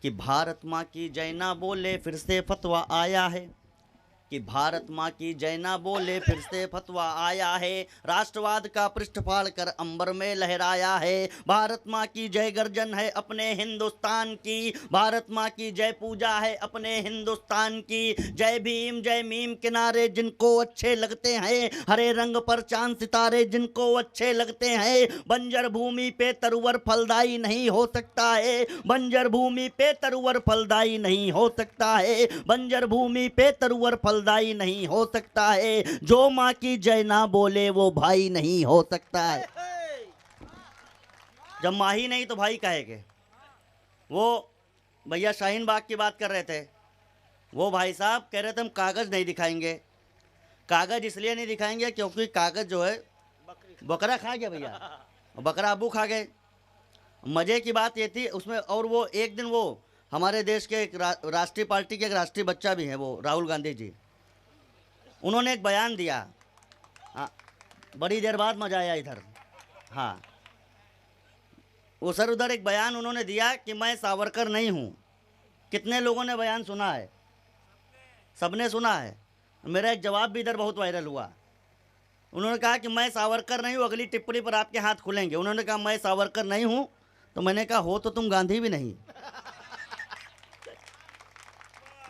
कि भारत माँ की जय ना बोले फिर से फतवा आया है, कि भारत माँ की जय ना बोले फिर से फतवा आया है, राष्ट्रवाद का पृष्ठ फाड़ कर अंबर में लहराया है। भारत माँ की जय गर्जन है अपने हिंदुस्तान की, भारत माँ की जय पूजा है अपने हिंदुस्तान की। जय भीम जय मीम किनारे जिनको अच्छे लगते हैं, हरे रंग पर चांद सितारे जिनको अच्छे लगते हैं। बंजर भूमि पे तरुवर फलदाई नहीं हो सकता है, बंजर भूमि पे तरुवर फलदाई नहीं हो सकता है, बंजर भूमि पे तरुवर फलदाई नहीं हो सकता है। जो माँ की जय ना बोले वो भाई नहीं हो सकता है। जब माँ ही नहीं तो भाई कहेंगे। वो भैया शाहीन बाग की बात कर रहे थे, वो भाई साहब कह रहे थे हम कागज नहीं दिखाएंगे। कागज इसलिए नहीं दिखाएंगे क्योंकि कागज जो है बकरा खा गया भैया, बकरा अबू खा गए। मजे की बात ये थी उसमें, और वो एक दिन वो हमारे देश के एक राष्ट्रीय पार्टी के एक राष्ट्रीय बच्चा भी हैं, वो राहुल गांधी जी, उन्होंने एक बयान दिया। हाँ, बड़ी देर बाद मजा आया इधर। हाँ, वो सर उधर एक बयान उन्होंने दिया कि मैं सावरकर नहीं हूँ। कितने लोगों ने बयान सुना है? सबने सुना है। मेरा एक जवाब भी इधर बहुत वायरल हुआ। उन्होंने कहा कि मैं सावरकर नहीं हूँ, अगली टिप्पणी पर आपके हाथ खुलेंगे। उन्होंने कहा मैं सावरकर नहीं हूँ, तो मैंने कहा हो तो तुम गांधी भी नहीं।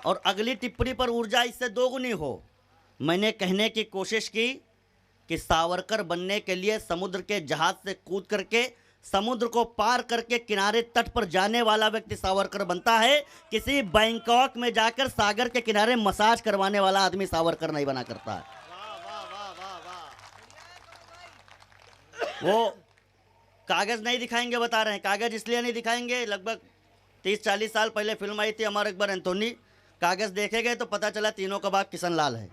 और अगली टिप्पणी पर ऊर्जा इससे दोगुनी हो। मैंने कहने की कोशिश की कि सावरकर बनने के लिए समुद्र के जहाज से कूद करके समुद्र को पार करके किनारे तट पर जाने वाला व्यक्ति सावरकर बनता है। किसी बैंकॉक में जाकर सागर के किनारे मसाज करवाने वाला आदमी सावरकर नहीं बना करता है। वो कागज नहीं दिखाएंगे बता रहे हैं। कागज इसलिए नहीं दिखाएंगे, लगभग 30-40 साल पहले फिल्म आई थी अमर अकबर एंथोनी, कागज देखे गए तो पता चला तीनों का बाप किशन लाल है।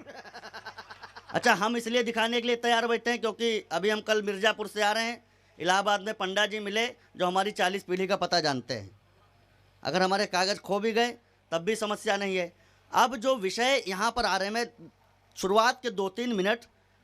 अच्छा, हम इसलिए दिखाने के लिए तैयार बैठे हैं क्योंकि अभी हम कल मिर्ज़ापुर से आ रहे हैं। इलाहाबाद में पंडा जी मिले जो हमारी 40 पीढ़ी का पता जानते हैं। अगर हमारे कागज़ खो भी गए तब भी समस्या नहीं है। अब जो विषय यहाँ पर आ रहे हैं, मैं शुरुआत के 2-3 मिनट,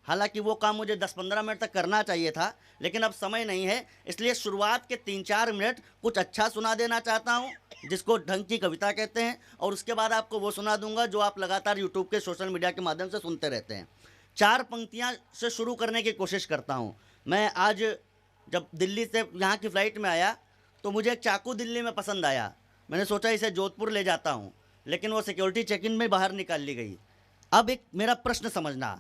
हालांकि वो काम मुझे 10-15 मिनट तक करना चाहिए था, लेकिन अब समय नहीं है, इसलिए शुरुआत के 3-4 मिनट कुछ अच्छा सुना देना चाहता हूँ जिसको ढंग की कविता कहते हैं, और उसके बाद आपको वो सुना दूंगा जो आप लगातार यूट्यूब के सोशल मीडिया के माध्यम से सुनते रहते हैं। 4 पंक्तियाँ से शुरू करने की कोशिश करता हूँ। मैं आज जब दिल्ली से यहाँ की फ़्लाइट में आया तो मुझे एक चाकू दिल्ली में पसंद आया। मैंने सोचा इसे जोधपुर ले जाता हूँ, लेकिन वो सिक्योरिटी चेक इन में बाहर निकाल ली गई। अब एक मेरा प्रश्न समझना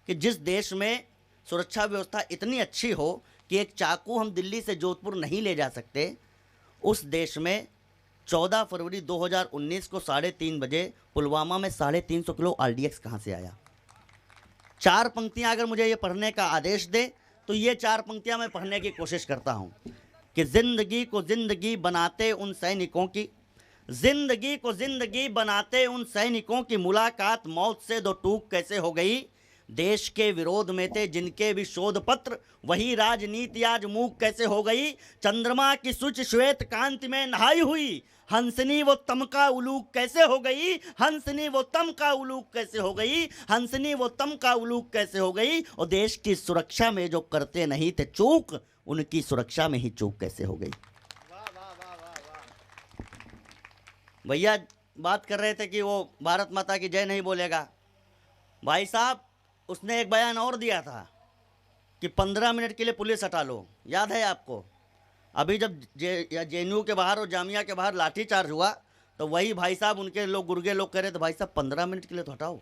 कि जिस देश में सुरक्षा व्यवस्था इतनी अच्छी हो कि एक चाकू हम दिल्ली से जोधपुर नहीं ले जा सकते, उस देश में 14 फरवरी 2019 को 3:30 बजे पुलवामा में 350 किलो RDX कहाँ से आया? 4 पंक्तियाँ अगर मुझे ये पढ़ने का आदेश दे तो ये 4 पंक्तियाँ मैं पढ़ने की कोशिश करता हूँ कि ज़िंदगी को ज़िंदगी बनाते उन सैनिकों की, ज़िंदगी को ज़िंदगी बनाते उन सैनिकों की मुलाकात मौत से दो टूक कैसे हो गई। देश के विरोध में थे जिनके भी शोध पत्र, वही राजनीति आज मूक कैसे हो गई। चंद्रमा की शुच श्वेत कांति में नहाई हुई हंसनी वो तमका उलूक कैसे हो गई, हंसनी वो तमका उलूक कैसे हो गई, हंसनी वो तमका उलूक कैसे हो गई। और देश की सुरक्षा में जो करते नहीं थे चूक, उनकी सुरक्षा में ही चूक कैसे हो गई। भैया बात कर रहे थे कि वो भारत माता की जय नहीं बोलेगा। भाई साहब, उसने एक बयान और दिया था कि 15 मिनट के लिए पुलिस हटा लो। याद है आपको? अभी जब JNU के बाहर और जामिया के बाहर लाठीचार्ज हुआ तो वही भाई साहब, उनके लोग गुर्गे लोग कह रहे थे भाई साहब 15 मिनट के लिए तो हटाओ।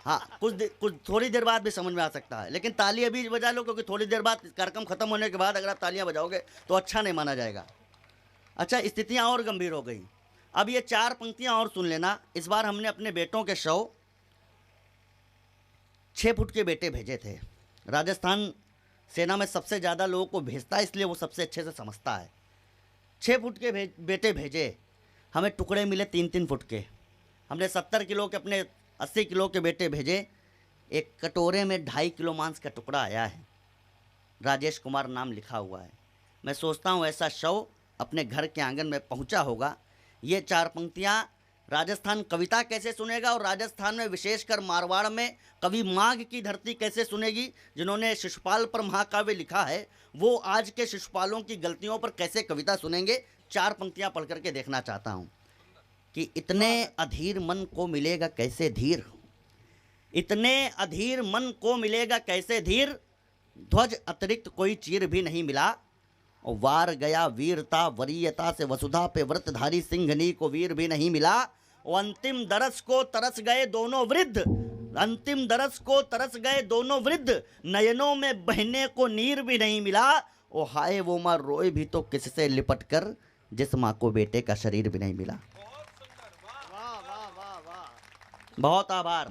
हाँ, कुछ थोड़ी देर बाद भी समझ में आ सकता है, लेकिन ताली अभी बजा लो क्योंकि थोड़ी देर बाद कार्यक्रम खत्म होने के बाद अगर आप तालियां बजाओगे तो अच्छा नहीं माना जाएगा। अच्छा, स्थितियाँ और गंभीर हो गई। अब ये 4 पंक्तियाँ और सुन लेना। इस बार हमने अपने बेटों के शव 6 फुट के बेटे भेजे थे। राजस्थान सेना में सबसे ज़्यादा लोगों को भेजता है, इसलिए वो सबसे अच्छे से समझता है। 6 फुट के बेटे भेजे, हमें टुकड़े मिले 3-3 फुट के। हमने 70 किलो के अपने 80 किलो के बेटे भेजे। एक कटोरे में 2.5 किलो मांस का टुकड़ा आया है, राजेश कुमार नाम लिखा हुआ है। मैं सोचता हूँ ऐसा शव अपने घर के आंगन में पहुँचा होगा। ये 4 पंक्तियाँ राजस्थान कविता कैसे सुनेगा, और राजस्थान में विशेषकर मारवाड़ में कवि माघ की धरती कैसे सुनेगी, जिन्होंने शिशुपाल पर महाकाव्य लिखा है, वो आज के शिशुपालों की गलतियों पर कैसे कविता सुनेंगे। 4 पंक्तियां पढ़ करके देखना चाहता हूं कि इतने अधीर मन को मिलेगा कैसे धीर, इतने अधीर मन को मिलेगा कैसे धीर, ध्वज अतिरिक्त कोई चीर भी नहीं मिला, और वार गया वीरता वरीयता से वसुधा पे व्रतधारी सिंघनी को वीर भी नहीं मिला, और अंतिम दरस को तरस गए दोनों वृद्ध, अंतिम दरस को तरस गए दोनों वृद्ध, नयनों में बहने को नीर भी नहीं मिला, ओ हाय वो माँ रोए भी तो किससे लिपट कर, जिस माँ को बेटे का शरीर भी नहीं मिला। बहुत आभार।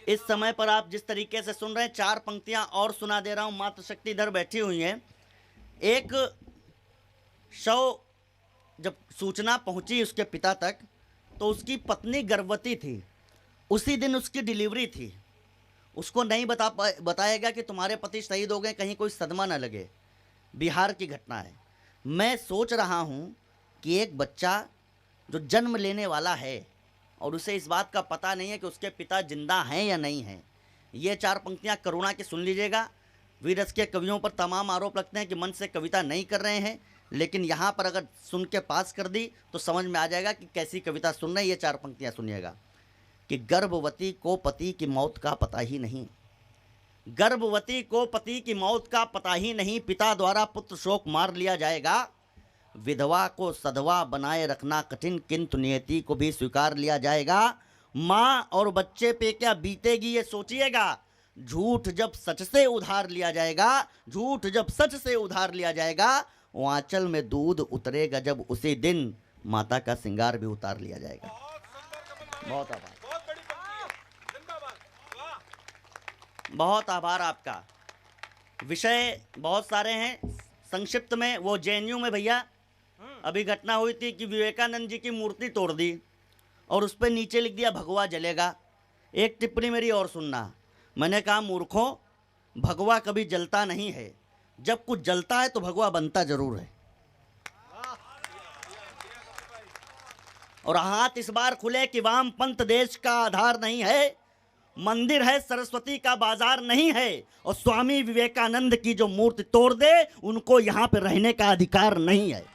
इस समय पर आप जिस तरीके से सुन रहे हैं, 4 पंक्तियां और सुना दे रहा हूं। मातृशक्ति इधर बैठी हुई हैं। एक शव जब सूचना पहुंची उसके पिता तक, तो उसकी पत्नी गर्भवती थी, उसी दिन उसकी डिलीवरी थी। उसको नहीं बताएगा कि तुम्हारे पति शहीद हो गए, कहीं कोई सदमा न लगे। बिहार की घटना है। मैं सोच रहा हूं कि एक बच्चा जो जन्म लेने वाला है और उसे इस बात का पता नहीं है कि उसके पिता जिंदा हैं या नहीं हैं, ये 4 पंक्तियां करुणा की सुन लीजिएगा। वीरस के कवियों पर तमाम आरोप लगते हैं कि मन से कविता नहीं कर रहे हैं, लेकिन यहाँ पर अगर सुन के पास कर दी तो समझ में आ जाएगा कि कैसी कविता सुन रहे हैं। ये 4 पंक्तियां सुनिएगा कि गर्भवती को पति की मौत का पता ही नहीं, गर्भवती को पति की मौत का पता ही नहीं, पिता द्वारा पुत्र शोक मार लिया जाएगा, विधवा को सधवा बनाए रखना कठिन, किंतु नियति को भी स्वीकार लिया जाएगा। माँ और बच्चे पे क्या बीतेगी ये सोचिएगा। झूठ जब सच से उधार लिया जाएगा, झूठ जब सच से उधार लिया जाएगा, वो आंचल में दूध उतरेगा जब उसी दिन माता का श्रृंगार भी उतार लिया जाएगा। बहुत आभार, बहुत आभार आपका। विषय बहुत सारे हैं, संक्षिप्त में वो जेएनयू में भैया अभी घटना हुई थी कि विवेकानंद जी की मूर्ति तोड़ दी और उस पर नीचे लिख दिया भगवा जलेगा। एक टिप्पणी मेरी और सुनना। मैंने कहा मूर्खों, भगवा कभी जलता नहीं है, जब कुछ जलता है तो भगवा बनता जरूर है। और हाथ इस बार खुले कि वामपंथ देश का आधार नहीं है, मंदिर है सरस्वती का बाजार नहीं है, और स्वामी विवेकानंद की जो मूर्ति तोड़ दे उनको यहाँ पे रहने का अधिकार नहीं है।